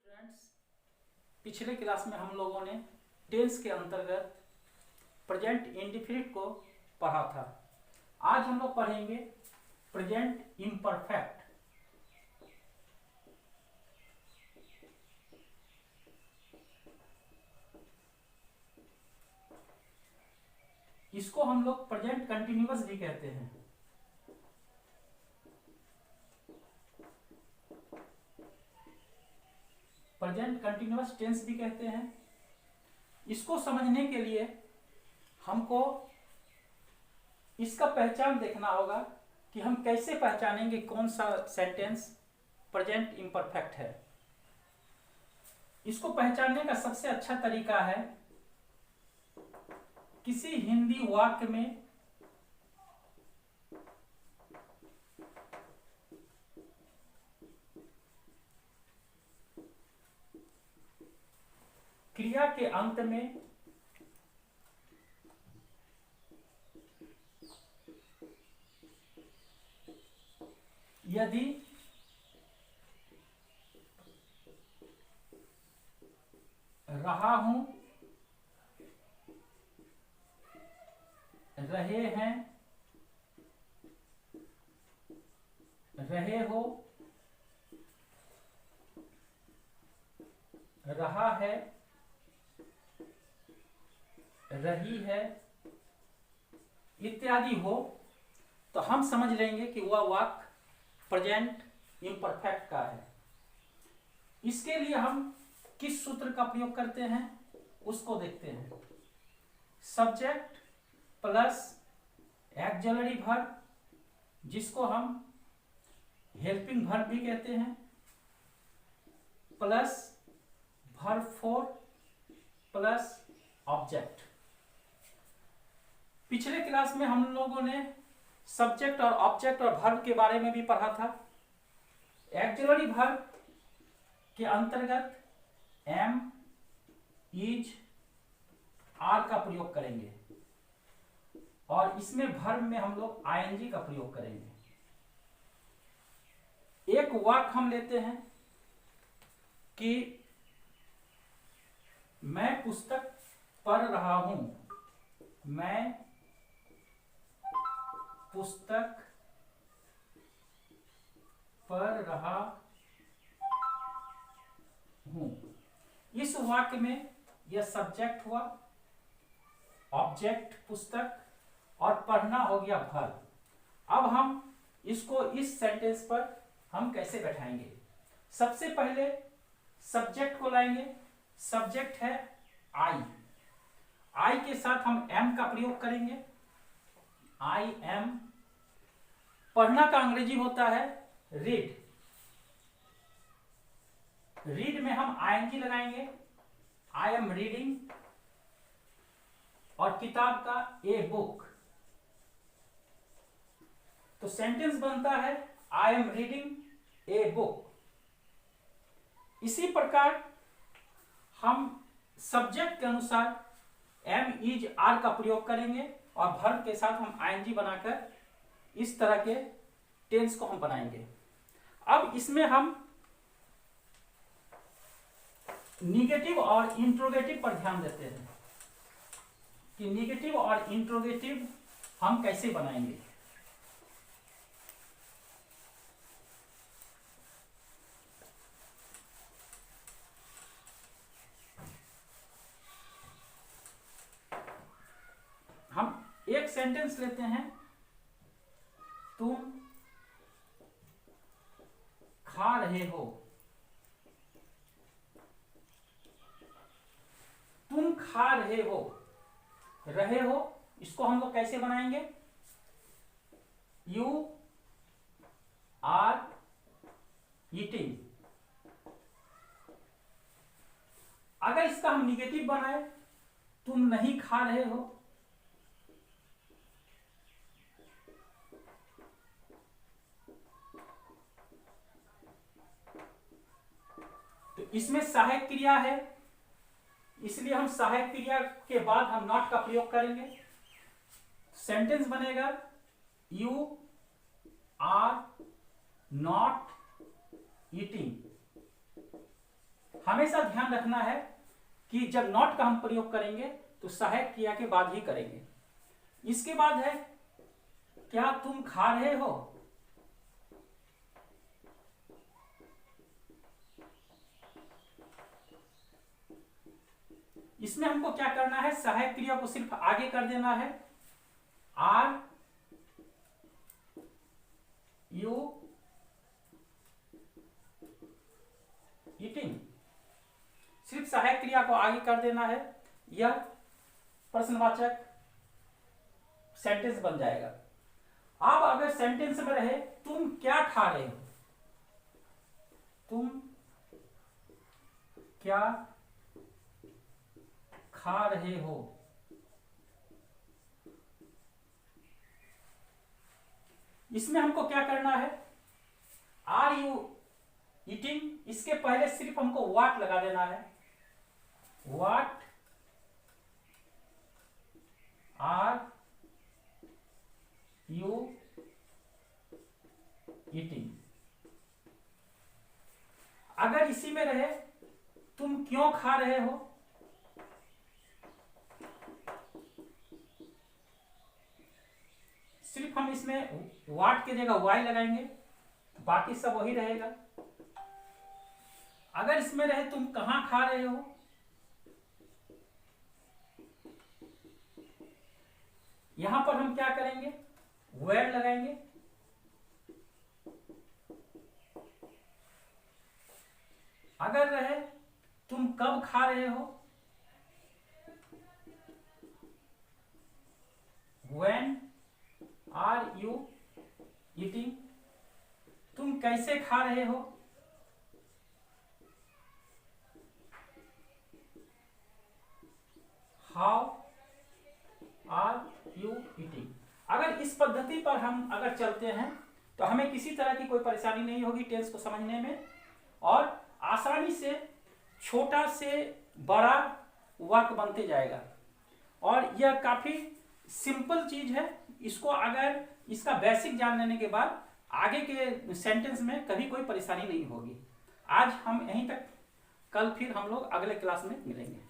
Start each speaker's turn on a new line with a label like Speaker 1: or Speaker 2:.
Speaker 1: Students, पिछले class में हम लोगों ने टेंस के अंतर्गत प्रेजेंट इंडेफिनिट को पढ़ा था। आज हम लोग पढ़ेंगे प्रेजेंट इम्परफेक्ट। इसको हम लोग प्रेजेंट कंटिन्यूअस भी कहते हैं। प्रेजेंट कंटिन्यूअस टेंस भी कहते हैं। इसको समझने के लिए हमको इसका पहचान देखना होगा कि हम कैसे पहचानेंगे कौन सा सेंटेंस प्रेजेंट इम्परफेक्ट है। इसको पहचानने का सबसे अच्छा तरीका है किसी हिंदी वाक्य में क्रिया के अंत में यदि रहा हूं, रहे हैं, रहे हो, रहा है, रही है इत्यादि हो, तो हम समझ लेंगे कि वह वाक्य प्रेजेंट इम्परफेक्ट का है। इसके लिए हम किस सूत्र का प्रयोग करते हैं उसको देखते हैं। सब्जेक्ट प्लस एक्सिलरी वर्ब, जिसको हम हेल्पिंग वर्ब भी कहते हैं, plus verb four plus object. पिछले क्लास में हम लोगों ने सब्जेक्ट और ऑब्जेक्ट और वर्ब के बारे में भी पढ़ा था। एक्सिलरी वर्ब के अंतर्गत एम, इज, आर का प्रयोग करेंगे और इसमें वर्ब में हम लोग आईएनजी का प्रयोग करेंगे। एक वाक्य हम लेते हैं कि मैं पुस्तक पढ़ रहा हूं, मैं पुस्तक पढ़ रहा हूं। इस वाक्य में यह सब्जेक्ट हुआ, ऑब्जेक्ट पुस्तक और पढ़ना हो गया वर्ब। अब हम इसको इस सेंटेंस पर हम कैसे बैठाएंगे। सबसे पहले सब्जेक्ट को लाएंगे। सब्जेक्ट है आई, आई के साथ हम एम का प्रयोग करेंगे। I am. पढ़ना का अंग्रेजी होता है रीड। रीड में हम आईएनजी लगाएंगे, आई एम रीडिंग। और किताब का ए बुक। तो सेंटेंस बनता है I am reading a book. इसी प्रकार हम सब्जेक्ट के अनुसार एम, इज, आर का प्रयोग करेंगे और वर्ब के साथ हम आईएनजी बनाकर इस तरह के टेंस को हम बनाएंगे। अब इसमें हम निगेटिव और इंट्रोगेटिव पर ध्यान देते हैं कि निगेटिव और इंट्रोगेटिव हम कैसे बनाएंगे। हम एक सेंटेंस लेते हैं, तुम खा रहे हो। तुम खा रहे हो, रहे हो, इसको हम लोग कैसे बनाएंगे। You are eating. अगर इसका हम निगेटिव बनाए, तुम नहीं खा रहे हो, तो इसमें सहायक क्रिया है, इसलिए हम सहायक क्रिया के बाद हम नॉट का प्रयोग करेंगे। सेंटेंस बनेगा यू आर नॉट ईटिंग। हमेशा ध्यान रखना है कि जब नॉट का हम प्रयोग करेंगे तो सहायक क्रिया के बाद ही करेंगे। इसके बाद है क्या तुम खा रहे हो। इसमें हमको क्या करना है, सहायक क्रिया को सिर्फ आगे कर देना है। आर यू ईटिंग, सिर्फ सहायक क्रिया को आगे कर देना है, यह प्रश्नवाचक सेंटेंस बन जाएगा। अब अगर सेंटेंस में रहे तुम क्या खा रहे हो, तुम क्या खा रहे हो, इसमें हमको क्या करना है, आर यू ईटिंग, इसके पहले सिर्फ हमको व्हाट लगा देना है। What are you eating. अगर इसी में रहे तुम क्यों खा रहे हो, सिर्फ हम इसमें व्हाट की जगह वाई लगाएंगे, बाकी सब वही रहेगा। अगर इसमें रहे तुम कहां खा रहे हो, यहां पर हम क्या करेंगे, वेयर लगाएंगे। अगर रहे तुम कब खा रहे हो, व्हेन आर यू ईटिंग। तुम कैसे खा रहे हो, हाउ आर यू ईटिंग। अगर इस पद्धति पर हम अगर चलते हैं तो हमें किसी तरह की कोई परेशानी नहीं होगी टेंस को समझने में, और आसानी से छोटा से बड़ा वर्क बनते जाएगा। और यह काफी सिंपल चीज है, इसको अगर इसका बेसिक जान लेने के बाद आगे के सेंटेंस में कभी कोई परेशानी नहीं होगी। आज हम यहीं तक, कल फिर हम लोग अगले क्लास में मिलेंगे।